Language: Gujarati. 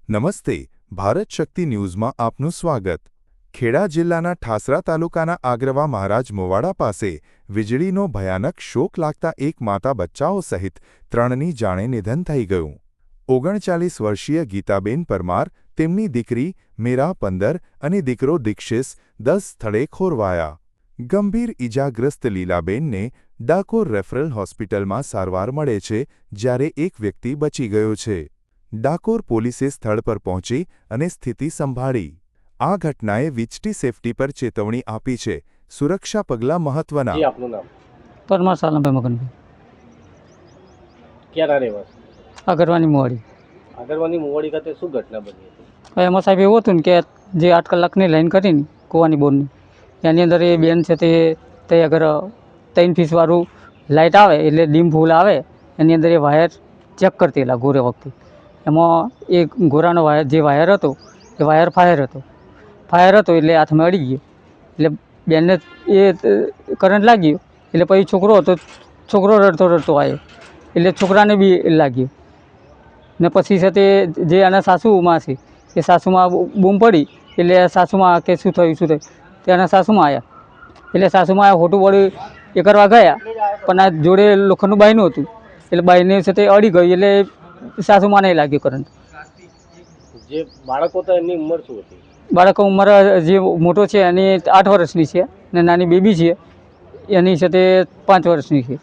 નમસ્તે, ભારત શક્તિ ન્યૂઝમાં આપનું સ્વાગત। ખેડા જિલ્લાના ઠાસરા તાલુકાના આગરવા મહારાજ મોવાડા પાસે વીજળીનો ભયાનક શોક લાગતા એક માતા બચ્ચાઓ સહિત 3ની જાણે નિધન થઈ ગયું। 39 વર્ષીય ગીતાબેન પરમાર, તેમની દીકરી મેરા 15 અને દીકરો દીક્ષિસ 10 સ્થળે ખોરવાયા। ગંભીર ઇજાગ્રસ્ત લીલાબેનને ડાકોર રેફરલ હોસ્પિટલમાં સારવાર મળે છે, જ્યારે એક વ્યક્તિ બચી ગયો છે। ડાકોર પોલીસે સ્થળ પર પહોંચી અને સ્થિતિ સંભાળી। આ ઘટનાએ વીજળી સેફટી પર ચેતવણી આપી છે। સુરક્ષા પગલાં મહત્વના। जी आपનું નામ? परमार सालम पे मगन भाई ક્યાંના રહેવાસી? અગરવાની મોવાડી। આગળવાની મુવાડી ખાતે શું ઘટના બની હતી? હવે એમાં સાહેબ એવું હતું ને કે જે 8 કલાકની લાઈન કરીને કૂવાની બોરની એની અંદર એ બેન છે તે અગર 3 ફીસવાળું લાઇટ આવે એટલે ડીમ ફૂલ આવે એની અંદર એ વાયર ચેક કરતી એલા ગોરે વખતે એમાં એ ગોરાનો વાયર જે વાયર હતો એ વાયર ફાયર હતો એટલે હાથમાં અડી ગયો એટલે બેનને એ કરંટ લાગ્યો એટલે પછી છોકરો રડતો આવ્યો એટલે છોકરાને બી લાગ્યો ને પછી છે તે જે આના સાસુમાં છે એ સાસુમાં બૂમ પડી એટલે સાસુમાં કે શું થયું ત્યાંના સાસુમાં આવ્યા એટલે સાસુમાં આવ્યા ખોટું વળી એ કરવા ગયા પણ આ જોડે લોખંડનું બાયનું હતું એટલે બાઈને છે તે અડી ગઈ એટલે સાસુમાં નહીં લાગ્યો કરંટ। જે બાળકો હતા એમની ઉંમર શું હતી? બાળકો ઉંમર જે મોટો છે એની 8 વર્ષની છે ને નાની બેબી છે એની છે તે 5 વર્ષની છે।